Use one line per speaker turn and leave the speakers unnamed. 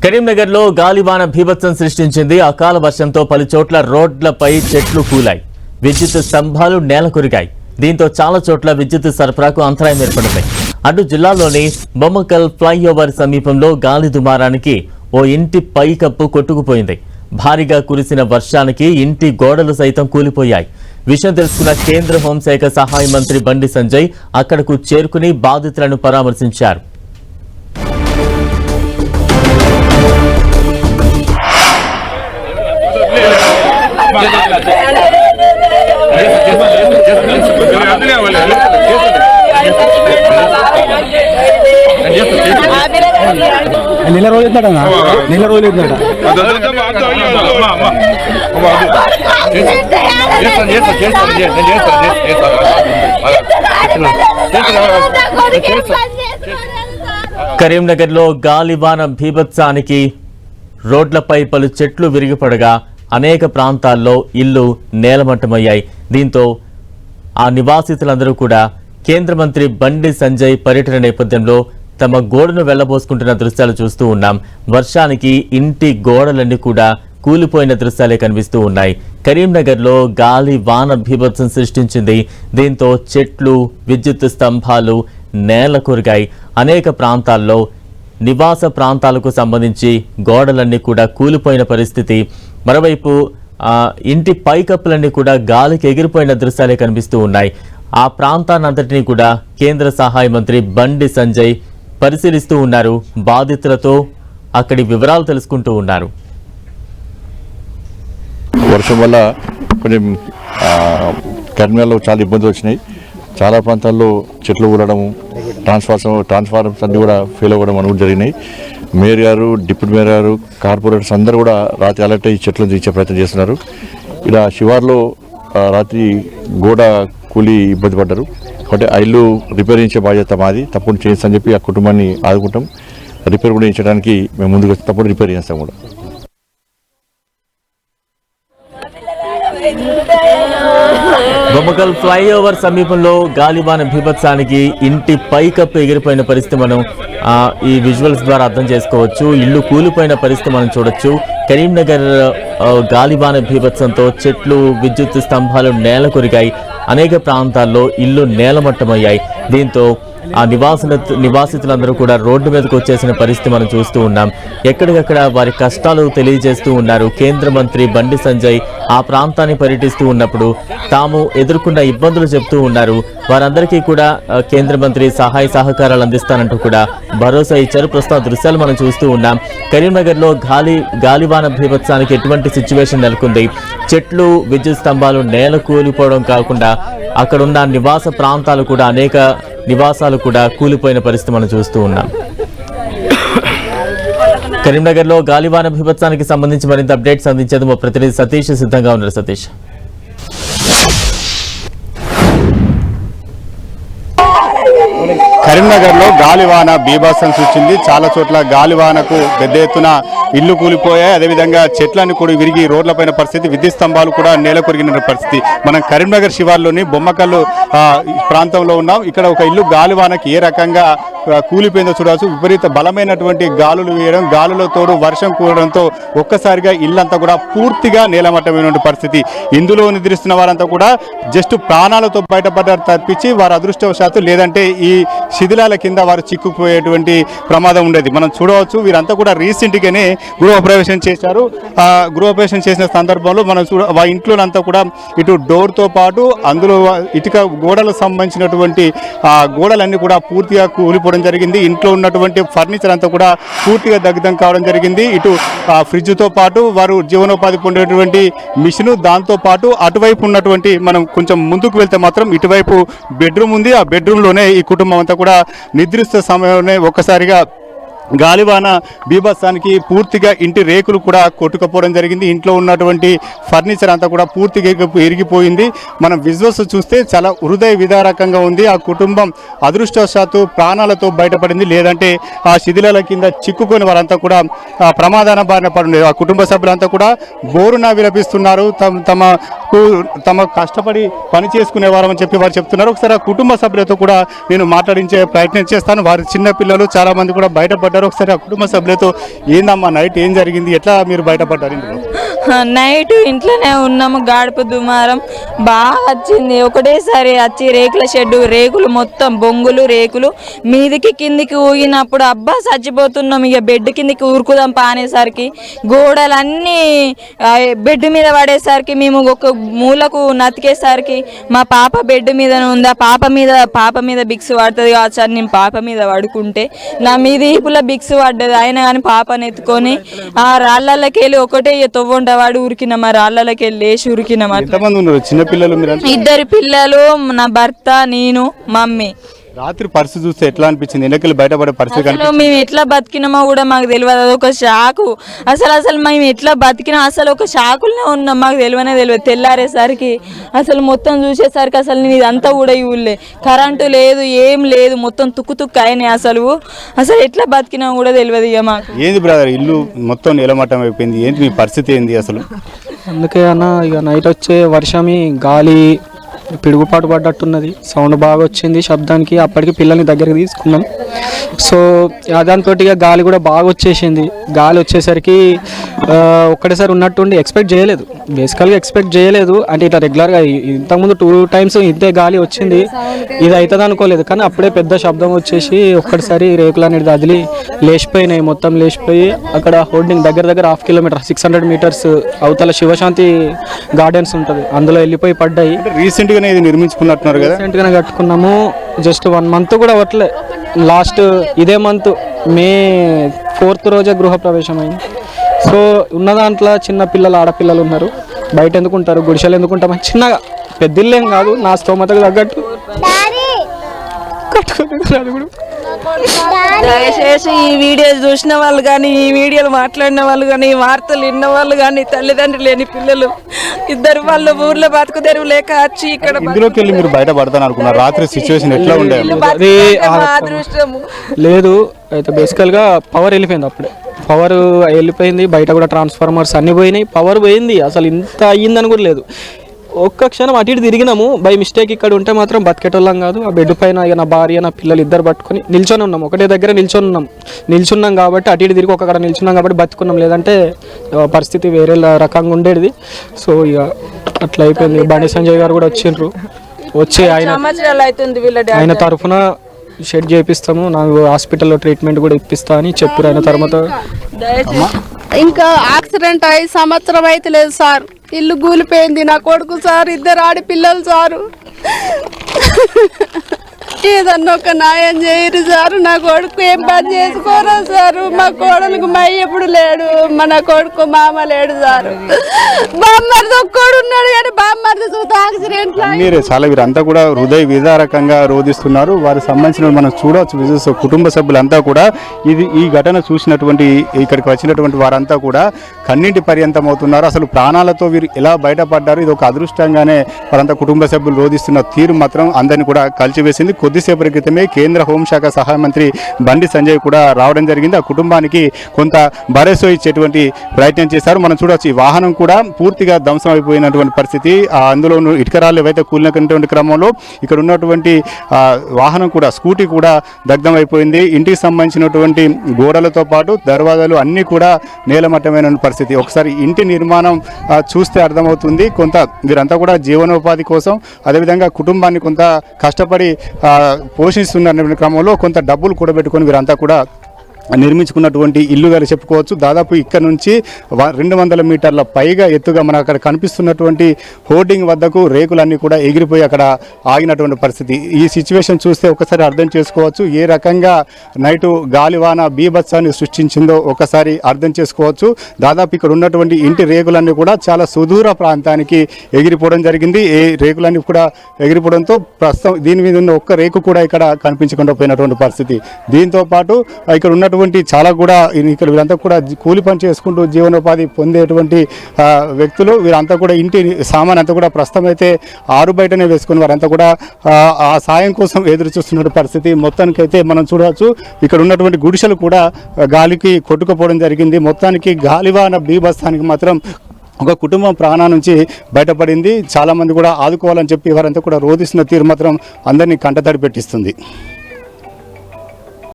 కరీంనగర్లో గాలివాన భీభత్సం సృష్టించింది. అకాల వర్షంతో పలు చోట్ల రోడ్లపై చెట్లు కూలాయి, విద్యుత్ స్తంభాలు నేలకొరిగాయి. దీంతో చాలా చోట్ల విద్యుత్ సరఫరాకు అంతరాయం ఏర్పడింది. అటు జిల్లాలోని బొమ్మకల్ ఫ్లైఓవర్ సమీపంలో గాలి దుమారానికి ఓ ఇంటి పైకప్పు కొట్టుకుపోయింది. భారీగా కురిసిన వర్షానికి ఇంటి గోడలు సైతం కూలిపోయాయి. విషయం తెలుసుకున్న కేంద్ర హోంశాఖ సహాయ మంత్రి బండి సంజయ్ అక్కడకు చేరుకుని బాధితులను పరామర్శించారు.
నెల రోజులు
కరీంనగర్లో గాలివాన భీభత్సానికి రోడ్లపై పలు చెట్లు విరిగిపడగా అనేక ప్రాంతాల్లో ఇళ్లు నేలమట్టమయ్యాయి. దీంతో ఆ నివాసితులందరూ కూడా కేంద్ర మంత్రి బండి సంజయ్ పర్యటన నేపథ్యంలో తమ గోడను వెళ్లబోసుకుంటున్న దృశ్యాలు చూస్తూ ఉన్నాం. వర్షానికి ఇంటి గోడలన్నీ కూడా కూలిపోయిన దృశ్యాలే కనిపిస్తూ ఉన్నాయి. కరీంనగర్లో గాలి వాన భీభత్సం సృష్టించింది. దీంతో చెట్లు, విద్యుత్ స్తంభాలు నేల కొరిగాయి. అనేక ప్రాంతాల్లో నివాస ప్రాంతాలకు సంబంధించి గోడలన్నీ కూడా కూలిపోయిన పరిస్థితి. మరోవైపు ఇంటి పైకప్పులన్నీ కూడా గాలికి ఎగిరిపోయిన దృశ్యాలే కనిపిస్తూ ఉన్నాయి. ఆ ప్రాంతాన్నంతటినీ కూడా కేంద్ర సహాయ మంత్రి బండి సంజయ్ పరిశీలిస్తూ ఉన్నారు. బాధితులతో అక్కడి వివరాలు తెలుసుకుంటూ ఉన్నారు.
వర్షం వల్ల కొంచెం కరీంనగర్లో చాలా ఇబ్బందులు వచ్చినాయి. చాలా ప్రాంతాల్లో చెట్లు కూలడం, ట్రాన్స్ఫార్మర్స్ అన్నీ కూడా ఫెయిల్ అవ్వడం అనుకుంటూ జరిగినాయి. మేయర్ గారు, డిప్యూటీ మేయర్ గారు, కార్పొరేటర్స్ అందరూ కూడా రాత్రి అలర్ట్ అయ్యి చెట్లను తీర్చే ప్రయత్నం చేస్తున్నారు. ఇలా శివార్లో రాత్రి గోడ కూలి ఇబ్బంది పడ్డారు. కాబట్టి ఆ ఇల్లు రిపేర్ చేయించే బాధ్యత మాది. తప్పకుండా చేయిస్తామని చెప్పి ఆ కుటుంబాన్ని ఆదుకుంటాం. రిపేర్ కూడా చేయించడానికి మేము ముందుకు వచ్చి తప్పకుండా రిపేర్ చేస్తాం కూడా.
బొమ్మకల్ ఫ్లైఓవర్ సమీపంలో గాలివాన భీభత్సానికి ఇంటి పైకప్పు ఎగిరిపోయిన పరిస్థితి మనం ఈ విజువల్స్ ద్వారా అర్థం చేసుకోవచ్చు. ఇల్లు కూలిపోయిన పరిస్థితి మనం చూడొచ్చు. కరీంనగర్ గాలివాన భీభత్సంతో చెట్లు, విద్యుత్ స్తంభాలు నేల కొరిగాయి. అనేక ప్రాంతాల్లో ఇల్లు నేలమట్టమయ్యాయి. దీంతో ఆ నివాసితులందరూ కూడా రోడ్డు మీదకు వచ్చేసిన పరిస్థితి మనం చూస్తూ ఉన్నాం. ఎక్కడికక్కడ వారి కష్టాలు తెలియజేస్తూ ఉన్నారు. కేంద్ర మంత్రి బండి సంజయ్ ఆ ప్రాంతాన్ని పర్యటిస్తూ ఉన్నప్పుడు తాము ఎదుర్కొన్న ఇబ్బందులు చెప్తూ ఉన్నారు. వారందరికీ కూడా కేంద్ర మంత్రి సహాయ సహకారాలు అందిస్తానంటూ కూడా భరోసా ఇచ్చారు. ప్రస్తుత దృశ్యాలు మనం చూస్తూ ఉన్నాం. కరీంనగర్లో గాలివాన భీభత్సానికి ఎటువంటి సిచ్యువేషన్ నెలకొంది. చెట్లు, విద్యుత్ స్తంభాలు నేల కూలిపోవడం కాకుండా అక్కడున్న నివాస ప్రాంతాలు కూడా అనేక నివాసాలు కూడా కూలిపోయిన పరిస్థితి మనం చూస్తూ ఉన్నాం. కరీంనగర్లో గాలివాన భీభత్సానికి సంబంధించి మరింత అప్డేట్స్ అందించేందుకు మా ప్రతినిధి సతీష్ సిద్ధంగా ఉన్నారు. సతీష్,
కరీంనగర్లో గాలివాన బీభత్సం సృష్టించింది. చాలా చోట్ల గాలివానకు పెద్ద ఎత్తున ఇల్లు కూలిపోయాయి. అదేవిధంగా చెట్లను కూడా విరిగి రోడ్లపైన పరిస్థితి, విద్యుత్ స్తంభాలు కూడా నేల కొరిగిన పరిస్థితి. మనం కరీంనగర్ శివార్లోని బొమ్మకల్లు ప్రాంతంలో ఉన్నాం. ఇక్కడ ఒక ఇల్లు గాలివానకి ఏ రకంగా కూలిపోయిందో చూడవచ్చు. విపరీత బలమైనటువంటి గాలులు వేయడం, గాలులో తోడు వర్షం కూడడంతో ఒక్కసారిగా ఇల్లంతా కూడా పూర్తిగా నేలమట్టమైనటువంటి పరిస్థితి. ఇందులో నిద్రిస్తున్న వారంతా కూడా జస్ట్ ప్రాణాలతో బయటపడ్డారు తప్పించి వారు అదృష్టవశాత్తు, లేదంటే ఈ శిథిలాల కింద వారు చిక్కుకుపోయేటువంటి ప్రమాదం ఉండేది. మనం చూడవచ్చు. వీరంతా కూడా రీసెంట్గానే గృహప్రవేశం చేశారు. గృహప్రవేశం చేసిన సందర్భంలో మనం ఇంట్లో అంతా కూడా ఇటు డోర్తో పాటు అందులో ఇటుక గోడలకు సంబంధించినటువంటి గోడలన్నీ కూడా పూర్తిగా కూలిపోవడం జరిగింది. ఇంట్లో ఉన్నటువంటి ఫర్నిచర్ అంతా కూడా పూర్తిగా దగ్ధం కావడం జరిగింది. ఇటు ఫ్రిడ్జ్తో పాటు వారు జీవనోపాధి పొందేటువంటి మిషన్, దాంతో పాటు అటువైపు ఉన్నటువంటి, మనం కొంచెం ముందుకు వెళ్తే మాత్రం ఇటువైపు బెడ్రూమ్ ఉంది. ఆ బెడ్రూమ్లోనే ఈ కుటుంబం అంతా కూడా నిద్రిస్తున్న సమయంలోనే ఒక్కసారిగా గాలివాన బీభత్సానికి పూర్తిగా ఇంటి రేకులు కూడా కొట్టుకుపోవడం జరిగింది. ఇంట్లో ఉన్నటువంటి ఫర్నిచర్ అంతా కూడా పూర్తిగా ఎరిగిపోయింది. మనం విజువల్స్ చూస్తే చాలా హృదయ విదారకంగా ఉంది. ఆ కుటుంబం అదృష్టవశాత్తు ప్రాణాలతో బయటపడింది, లేదంటే ఆ శిథిలాల కింద చిక్కుకొని వారంతా కూడా ప్రమాదాన బారిన పడి ఆ కుటుంబ సభ్యులంతా కూడా బోరున విలపిస్తున్నారు. తమ కష్టపడి పని చేసుకునే వారని చెప్పి వారు చెప్తున్నారు. ఒకసారి ఆ కుటుంబ సభ్యులతో కూడా నేను మాట్లాడించే ప్రయత్నం చేస్తాను. వారి చిన్న పిల్లలు చాలా మంది కూడా బయటపడి బయటపడ్డారు. ఒకసారి ఆ కుటుంబ సభ్యులతో ఏందమ్మా నైట్ ఏం జరిగింది, ఎట్లా మీరు బయటపడ్డారు ఇందులో?
నైట్ ఇంట్లోనే ఉన్నాము. గాడుపు దుమారం బాగా వచ్చింది. ఒకటేసారి వచ్చి రేకుల షెడ్డు, రేకులు మొత్తం బొంగులు రేకులు మీదికి కిందికి ఊగినప్పుడు అబ్బా చచ్చిపోతున్నాం. ఇక బెడ్ కిందికి ఊరుకుదాం పానేసరికి గోడలన్నీ బెడ్ మీద పడేసరికి మేము ఒక మూలకు నతికేసరికి మా పాప బెడ్ మీద ఉంది. ఆ పాప మీద బిక్స్ పడుతుంది కావచ్చు అని నేను పాప మీద పడుకుంటే నా మీద ఈపుల బిక్స్ పడ్డది. అయినా కానీ పాపని ఎత్తుకొని ఆ రాళ్ళకి వెళ్ళి ఒకటే తొవ్వంట వాడు ఉరికినమా, రాళ్ళకి వెళ్ళి లేచి ఉరికినమా.
ఎంతమంది ఉన్నారు చిన్న పిల్లలు? మీరు
2 పిల్లలు, నా భర్త, నేను, మమ్మీ.
రాత్రి పరిస్థితి చూస్తే ఎట్లా అనిపించింది? ఎన్నికలు బయటపడే పరిస్థితి
అసలు మేము ఎట్లా బతికినామో కూడా మాకు తెలియదు. అదొక షాకు. అసలు మేము ఎట్లా బతికినా అసలు ఒక షాకులనే ఉన్నాం. మాకు తెలియదు. తెల్లారేసరికి అసలు మొత్తం చూసేసరికి అసలు నేను ఇదంతా కూడా ఇవ్వలే. కరెంటు లేదు, ఏం లేదు, మొత్తం తుక్కు అయినాయి. అసలు ఎట్లా బతికినా కూడా తెలియదు ఇక మాకు.
ఏంది బ్రదర్, ఇల్లు మొత్తం నీలమట్టం అయిపోయింది, ఏంటి మీ పరిస్థితి ఏంది అసలు?
అందుకే అన్న ఇక నైట్ వచ్చే వర్షమి గాలి పిడుగుపాటు పడ్డట్టున్నది. సౌండ్ బాగా వచ్చింది శబ్దానికి. అప్పటికి పిల్లల్ని దగ్గరికి తీసుకున్నాం. సో దాంతో గాలి కూడా బాగా వచ్చేసింది. గాలి వచ్చేసరికి ఒక్కటేసారి ఉన్నట్టుండి ఎక్స్పెక్ట్ చేయలేదు. బేసికల్గా ఎక్స్పెక్ట్ చేయలేదు. అంటే ఇట్లా రెగ్యులర్గా ఇంతకుముందు 2 times ఇంతే గాలి వచ్చింది. ఇది అవుతుంది అనుకోలేదు. కానీ అప్పుడే పెద్ద శబ్దం వచ్చేసి ఒక్కటిసారి రేకులు అనేది అదిలి లేచిపోయినాయి. మొత్తం లేచిపోయి అక్కడ హోర్డింగ్ దగ్గర 1/2 kilometer 600 meters అవతల శివశాంతి గార్డెన్స్ ఉంటుంది, అందులో వెళ్ళిపోయి పడ్డాయి.
రీసెంట్ గానే ఇది నిర్మించుకున్నట్టున్నారు కదా?
రీసెంట్ గానే కట్టుకున్నాము. జస్ట్ 1 month కూడా అవ్వట్లే. లాస్ట్ ఇదే మంత్ May 4th రోజే గృహప్రవేశం అయింది. సో ఉన్న దాంట్లో చిన్న పిల్లలు, ఆడపిల్లలు ఉన్నారు. బయట ఎందుకుంటారు, గుడిసెలు ఎందుకుంటామని చిన్నగా, పెద్ద ఇల్లేం కాదు, నా స్తోమతకు తగ్గట్టు కట్టుకున్నాడు. కూడా
దయచేసి ఈ వీడియో చూసిన వాళ్ళు కానీ, ఈ వీడియోలు మాట్లాడిన వాళ్ళు కానీ, ఈ వార్తలు విన్న వాళ్ళు కానీ, తల్లిదండ్రులు లేని పిల్లలు 2 వాళ్ళు ఊర్లో బతుకు తెరువు లేక వచ్చి ఇక్కడ
ఇందులోకి వెళ్ళి మీరు బయట పడతాను అనుకున్నారు. రాత్రి సిచ్యువేషన్ ఎట్లా ఉండే?
అదృష్టము
లేదు. అయితే బేసికల్గా పవర్ వెళ్ళిపోయింది. అప్పుడే పవర్ వెళ్ళిపోయింది. బయట కూడా ట్రాన్స్ఫార్మర్స్ అన్నీ పోయినాయి. పవర్ పోయింది. అసలు ఇంత అయ్యిందని కూడా లేదు. ఒక్క క్షణం అటు ఇటు తిరిగినాము. బై మిస్టేక్ ఇక్కడ ఉంటే మాత్రం బతికేటోళ్ళం కాదు. ఆ బెడ్ పైన ఇక నా భార్య, నా పిల్లలు 2 పట్టుకొని నిల్చొని ఉన్నాం. ఒకటే దగ్గర నిల్చున్నాం కాబట్టి అటు ఇటు తిరిగి ఒక కడ నిల్చున్నాం కాబట్టి బతుకున్నాం. లేదంటే పరిస్థితి వేరే రకంగా ఉండేది. సో ఇక అట్లా అయిపోయింది. బండి సంజయ్ గారు కూడా వచ్చిండ్రు. వచ్చి ఆయన తరఫున షెడ్ చేపిస్తాము, నాకు హాస్పిటల్లో ట్రీట్మెంట్ కూడా ఇప్పిస్తా అని చెప్పారు. ఆయన తర్వాత
ఇంకా యాక్సిడెంట్ అయ్యి 1 సంవత్సరం అయితే లేదు సార్. ఇల్లు కూలిపోయింది. నా కొడుకు సార్, 2 ఆడపిల్లలు సారు. ఏదన్నా ఒక న్యాయం చేయరు సారు. నా కొడుకు ఏం పని చేసుకోరా సారు. మా కోడలకు మా ఎప్పుడు లేడు, మన కొడుకు మామ లేడు సారు. బామ్మర్ది ఒక్కడు ఉన్నాడు కానీ బామ్మర్ది చూస్తే యాక్సిడెంట్
మీరే చాలా వీరంతా కూడా హృదయ విదారకంగా రోధిస్తున్నారు. వారికి సంబంధించిన మనం చూడవచ్చు విజువల్స్. కుటుంబ సభ్యులంతా కూడా ఈ ఘటన చూసినటువంటి ఇక్కడికి వచ్చినటువంటి వారంతా కూడా కన్నీటి పర్యంతం అవుతున్నారు. అసలు ప్రాణాలతో వీరు ఎలా బయటపడ్డారు, ఇది ఒక అదృష్టంగానే వారంతా కుటుంబ సభ్యులు రోధిస్తున్న తీరు మాత్రం అందరినీ కూడా కలిసివేసింది. కొద్దిసేపటి క్రితమే కేంద్ర హోంశాఖ సహాయ మంత్రి బండి సంజయ్ కూడా రావడం జరిగింది. ఆ కుటుంబానికి కొంత భరోసా ఇచ్చేటువంటి ప్రయత్నం చేశారు. మనం చూడవచ్చు ఈ వాహనం కూడా పూర్తిగా ధ్వంసం అయిపోయినటువంటి పరిస్థితి. అందులో ఇటుకరాళ్ళు ఏవైతే కూలినటువంటి క్రమంలో ఇక్కడ ఉన్నటువంటి వాహనం కూడా, స్కూటీ కూడా దగ్ధం అయిపోయింది. ఇంటికి సంబంధించినటువంటి గోడలతో పాటు దర్వాజాలు అన్నీ కూడా నేలమట్టమైన పరిస్థితి. ఒకసారి ఇంటి నిర్మాణం చూస్తే అర్థమవుతుంది. కొంత వీరంతా కూడా జీవనోపాధి కోసం, అదేవిధంగా కుటుంబాన్ని కొంత కష్టపడి పోషిస్తున్న క్రమంలో కొంత డబ్బులు కూడబెట్టుకొని వీరంతా కూడా నిర్మించుకున్నటువంటి ఇల్లుగా చెప్పుకోవచ్చు. దాదాపు ఇక్కడ నుంచి 200 మీటర్ల పైగా ఎత్తుగా మనకు అక్కడ కనిపిస్తున్నటువంటి హోర్డింగ్ వద్దకు రేకులన్నీ కూడా ఎగిరిపోయి అక్కడ ఆగినటువంటి పరిస్థితి. ఈ సిచ్యువేషన్ చూస్తే ఒకసారి అర్థం చేసుకోవచ్చు ఏ రకంగా నైటు గాలివాన బీభత్సాన్ని సృష్టించిందో ఒకసారి అర్థం చేసుకోవచ్చు. దాదాపు ఇక్కడ ఉన్నటువంటి ఇంటి రేకులన్నీ కూడా చాలా సుదూర ప్రాంతానికి ఎగిరిపోవడం జరిగింది. ఈ రేకులన్నీ కూడా ఎగిరిపోవడంతో ప్రస్తుతం దీని మీద ఉన్న ఒక్క రేకు కూడా ఇక్కడ కనిపించకుండా పోయినటువంటి పరిస్థితి. దీంతో పాటు ఇక్కడ ఉన్న చాలా కూడా ఇక్కడ వీరంతా కూడా కూలి పని చేసుకుంటూ జీవనోపాధి పొందేటువంటి వ్యక్తులు. వీరంతా కూడా ఇంటి సామాన్ అంతా కూడా ప్రస్తుతం అయితే ఆరు బయటనే వేసుకుని వారంతా కూడా ఆ సాయం కోసం ఎదురు చూస్తున్న పరిస్థితి. మొత్తానికైతే మనం చూడవచ్చు ఇక్కడ ఉన్నటువంటి గుడిసెలు కూడా గాలికి కొట్టుకుపోవడం జరిగింది. మొత్తానికి గాలివాన బీభత్సానికి మాత్రం ఒక కుటుంబం ప్రాణా నుంచి బయటపడింది. చాలామంది కూడా ఆదుకోవాలని చెప్పి వారంతా కూడా రోధిస్తున్న తీరు మాత్రం అందరినీ కంటతడి పెట్టిస్తుంది.